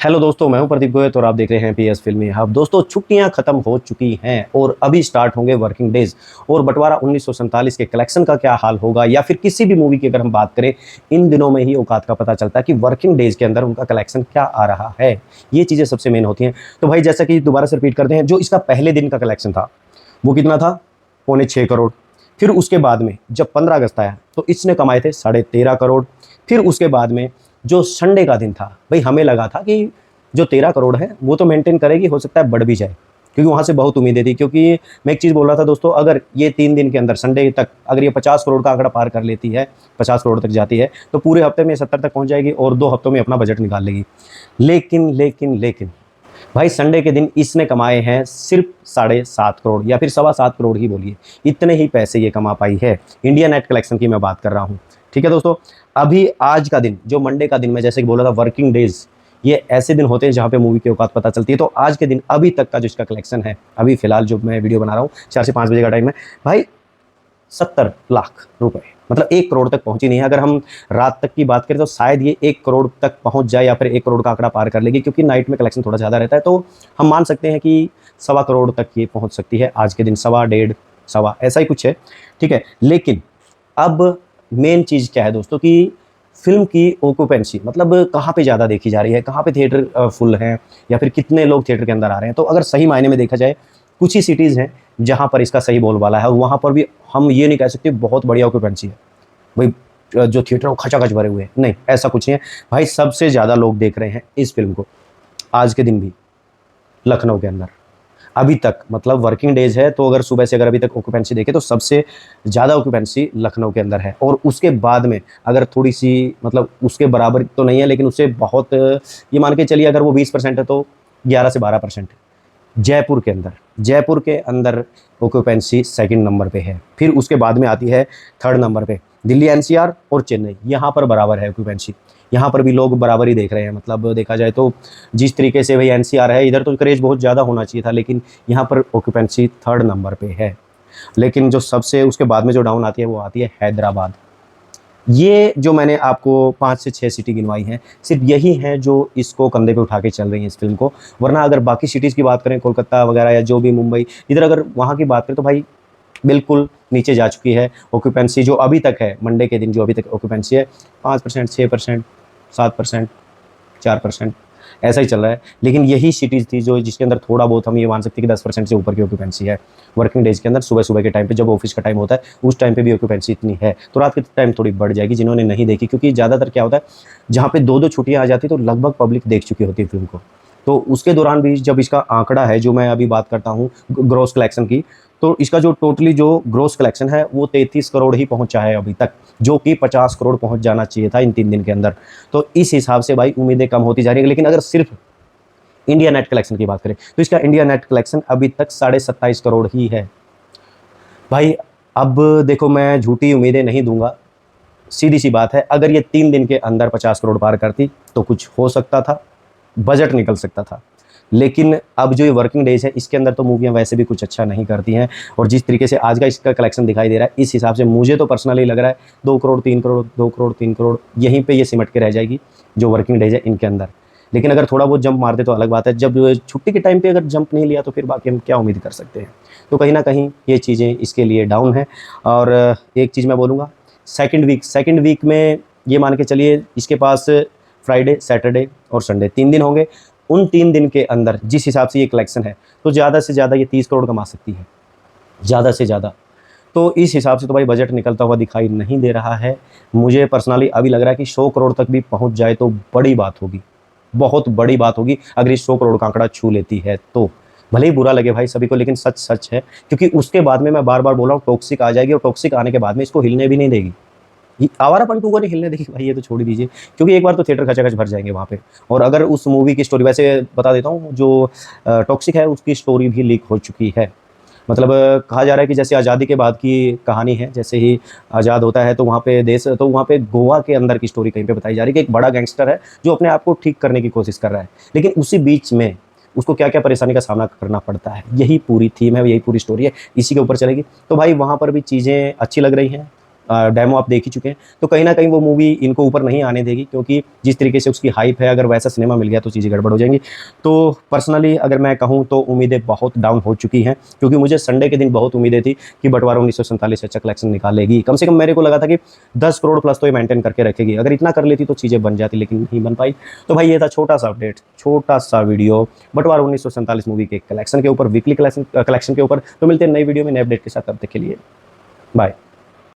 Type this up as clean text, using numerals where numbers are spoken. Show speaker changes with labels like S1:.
S1: Hello दोस्तों, मैं हूं प्रदीप गोयल और आप देख रहे हैं पीएस फिल्मी हब। दोस्तों, छुट्टियां खत्म हो चुकी हैं और अभी स्टार्ट होंगे वर्किंग डेज। और बंटवारा 1947 के कलेक्शन का क्या हाल होगा, या फिर किसी भी मूवी की अगर हम बात करें, इन दिनों में ही औकात का पता चलता है कि वर्किंग डेज के अंदर उनका कलेक्शन क्या आ रहा है। ये चीज़ें सबसे मेन होती हैं। तो भाई, जैसा कि दोबारा से रिपीट करते हैं, जो इसका पहले दिन का कलेक्शन था वो कितना था? 6.25 करोड़। फिर उसके बाद में जब 15 अगस्त आया तो इसने कमाए थे 13.5 करोड़। फिर उसके बाद में जो संडे का दिन था, भाई हमें लगा था कि जो 13 करोड़ है वो तो मेंटेन करेगी, हो सकता है बढ़ भी जाए, क्योंकि वहाँ से बहुत उम्मीदें थी। क्योंकि मैं एक चीज़ बोल रहा था दोस्तों, अगर ये 3 दिन के अंदर संडे तक अगर ये 50 करोड़ का आंकड़ा पार कर लेती है, 50 करोड़ तक जाती है, तो पूरे हफ्ते में 70 तक पहुँच जाएगी और 2 हफ्तों में अपना बजट निकाल लेगी। लेकिन भाई, संडे के दिन इसने कमाए हैं सिर्फ 7.5 करोड़, या फिर 7.25 करोड़ ही बोलिए। इतने ही पैसे ये कमा पाई है। इंडिया नेट कलेक्शन की मैं बात कर रहा हूँ। ठीक है दोस्तों, अभी आज का दिन, जो मंडे का दिन मैं जैसे कि बोला था, वर्किंग डेज ये ऐसे दिन होते हैं जहाँ पे मूवी की औकात पता चलती है। तो आज के दिन अभी तक का जो इसका कलेक्शन है, अभी फिलहाल जो मैं वीडियो बना रहा हूँ, 4 से 5 बजे का टाइम है भाई, 70 लाख रुपए, मतलब 1 करोड़ तक पहुंची नहीं है। अगर हम रात तक की बात करें तो शायद ये 1 करोड़ तक पहुंच जाए, या फिर 1 करोड़ का आंकड़ा पार कर लेगी, क्योंकि नाइट में कलेक्शन थोड़ा ज़्यादा रहता है। तो हम मान सकते हैं कि 1.25 करोड़ तक ये पहुंच सकती है आज के दिन, 1.25, 1.5, 1.25 ऐसा ही कुछ है। ठीक है, लेकिन अब मेन चीज़ क्या है दोस्तों कि फिल्म की ऑक्यूपेंसी, मतलब कहाँ पे ज़्यादा देखी जा रही है, कहाँ पे थिएटर फुल हैं, या फिर कितने लोग थिएटर के अंदर आ रहे हैं। तो अगर सही मायने में देखा जाए, कुछ ही सिटीज़ हैं जहाँ पर इसका सही बोलबाला है, और वहाँ पर भी हम ये नहीं कह सकते बहुत बढ़िया ऑक्यूपेंसी है भाई, जो थिएटर वो खचाखच भरे हुए हैं, नहीं, ऐसा कुछ नहीं है भाई। सबसे ज़्यादा लोग देख रहे हैं इस फिल्म को आज के दिन भी लखनऊ के अंदर, अभी तक, मतलब वर्किंग डेज है तो अगर सुबह से अगर अभी तक ऑक्यूपेंसी देखें तो सबसे ज़्यादा ऑक्यूपेंसी लखनऊ के अंदर है। और उसके बाद में अगर थोड़ी सी, मतलब उसके बराबर तो नहीं है, लेकिन उससे बहुत, ये मान के चलिए अगर वो 20% है तो 11 से 12% जयपुर के अंदर ऑक्यूपेंसी सेकंड नंबर पे है। फिर उसके बाद में आती है थर्ड नंबर पे दिल्ली एनसीआर और चेन्नई, यहाँ पर बराबर है ऑक्यूपेंसी। यहाँ पर भी लोग बराबर ही देख रहे हैं। मतलब देखा जाए तो जिस तरीके से भाई एनसीआर है, इधर तो क्रेज बहुत ज़्यादा होना चाहिए था, लेकिन यहाँ पर ऑक्यूपेंसी थर्ड नंबर पे है। लेकिन जो सबसे उसके बाद में जो डाउन आती है वो आती है हैदराबाद। ये जो मैंने आपको 5 से 6 सिटी गिनवाई हैं, सिर्फ यही हैं जो इसको कंधे पे उठा के चल रही हैं इस फिल्म को। वरना अगर बाकी सिटीज़ की बात करें, कोलकाता वगैरह या जो भी मुंबई, इधर अगर वहाँ की बात करें तो भाई बिल्कुल नीचे जा चुकी है ऑक्यूपेंसी। जो अभी तक है, मंडे के दिन जो अभी तक ऑक्यूपेंसी है, 5%, 6%, 7%, 4%, ऐसा ही चल रहा है। लेकिन यही सिटीज़ थी जो जिसके अंदर थोड़ा बहुत हम ये मान सकते हैं कि 10% से ऊपर की ऑक्यूपेंसी है वर्किंग डेज के अंदर। सुबह सुबह के टाइम पे जब ऑफिस का टाइम होता है, उस टाइम पे भी ऑक्यूपेंसी इतनी है, तो रात के टाइम थोड़ी बढ़ जाएगी। जिन्होंने नहीं देखी, क्योंकि ज़्यादातर क्या होता है, जहाँ पे 2-2 छुट्टियाँ आ जाती है तो लगभग पब्लिक देख चुकी होती है फिल्म को। तो उसके दौरान भी जब इसका आंकड़ा है, जो मैं अभी बात करता हूँ ग्रॉस कलेक्शन की, तो इसका जो टोटली जो ग्रॉस कलेक्शन है वो 33 करोड़ ही पहुंचा है अभी तक, जो कि 50 करोड़ पहुंच जाना चाहिए था इन 3 दिन के अंदर। तो इस हिसाब से भाई उम्मीदें कम होती जा रही है। लेकिन अगर सिर्फ इंडिया नेट कलेक्शन की बात करें तो इसका इंडिया नेट कलेक्शन अभी तक 27.5 करोड़ ही है भाई। अब देखो, मैं झूठी उम्मीदें नहीं दूंगा, सीधी सी बात है, अगर ये 3 दिन के अंदर 50 करोड़ पार करती तो कुछ हो सकता था, बजट निकल सकता था। लेकिन अब जो ये वर्किंग डेज है, इसके अंदर तो मूवियाँ वैसे भी कुछ अच्छा नहीं करती हैं। और जिस तरीके से आज का इसका कलेक्शन दिखाई दे रहा है, इस हिसाब से मुझे तो पर्सनली लग रहा है 2 करोड़ 3 करोड़ 2 करोड़ 3 करोड़ यहीं पे ये सिमट के रह जाएगी जो वर्किंग डेज है इनके अंदर। लेकिन अगर थोड़ा बहुत जंप मार दे तो अलग बात है। जब छुट्टी के टाइम पे अगर जंप नहीं लिया तो फिर बाकी हम क्या उम्मीद कर सकते हैं। तो कहीं ना कहीं ये चीज़ें इसके लिए डाउन है। और एक चीज़ मैं बोलूँगा, सेकंड वीक में ये मान के चलिए इसके पास फ्राइडे, सैटरडे और संडे 3 दिन होंगे। उन 3 दिन के अंदर जिस हिसाब से ये कलेक्शन है, तो ज़्यादा से ज़्यादा ये 30 करोड़ कमा सकती है, ज़्यादा से ज़्यादा। तो इस हिसाब से तो भाई बजट निकलता हुआ दिखाई नहीं दे रहा है। मुझे पर्सनली अभी लग रहा है कि 100 करोड़ तक भी पहुंच जाए तो बड़ी बात होगी, बहुत बड़ी बात होगी अगर इस 100 करोड़ का आंकड़ा छू लेती है तो। भले ही बुरा लगे भाई सभी को, लेकिन सच सच है। क्योंकि उसके बाद में मैं बार बार बोल रहा हूँ, टॉक्सिक आ जाएगी, और टॉक्सिक आने के बाद में इसको हिलने भी नहीं देगी। ये आवारापन 2 को नहीं हिलने देगी भाई, ये तो छोड़ ही दीजिए। क्योंकि एक बार तो थिएटर खचाखच भर जाएंगे वहाँ पे। और अगर उस मूवी की स्टोरी, वैसे बता देता हूँ, जो टॉक्सिक है उसकी स्टोरी भी लीक हो चुकी है। मतलब कहा जा रहा है कि जैसे आज़ादी के बाद की कहानी है, जैसे ही आज़ाद होता है तो वहाँ पे देश, तो वहाँ पे गोवा के अंदर की स्टोरी कहीं पे बताई जा रही है कि एक बड़ा गैंगस्टर है जो अपने आप को ठीक करने की कोशिश कर रहा है, लेकिन उसी बीच में उसको क्या क्या परेशानी का सामना करना पड़ता है। यही पूरी थीम है, यही पूरी स्टोरी है, इसी के ऊपर चलेगी। तो भाई वहाँ पर भी चीज़ें अच्छी लग रही हैं, डेमो आप देख ही चुके हैं, तो कहीं ना कहीं वो मूवी इनको ऊपर नहीं आने देगी, क्योंकि जिस तरीके से उसकी हाइप है, अगर वैसा सिनेमा मिल गया तो चीज़ें गड़बड़ हो जाएंगी। तो पर्सनली अगर मैं कहूँ तो उम्मीदें बहुत डाउन हो चुकी हैं, क्योंकि मुझे संडे के दिन बहुत उम्मीदें थी कि बंटवारा 1947 अच्छा कलेक्शन निकालेगी। कम से कम मेरे को लगा था कि 10 करोड़ प्लस तो ये मेंटेन करके रखेगी, अगर इतना कर लेती तो चीज़ें बन जाती, लेकिन नहीं बन पाई। तो भाई ये था छोटा सा अपडेट, छोटा सा वीडियो बंटवारा 1947 मूवी के कलेक्शन के ऊपर, वीकली कलेक्शन के ऊपर। तो मिलते हैं नई वीडियो में नए अपडेट के साथ, तब तक के लिए बाय।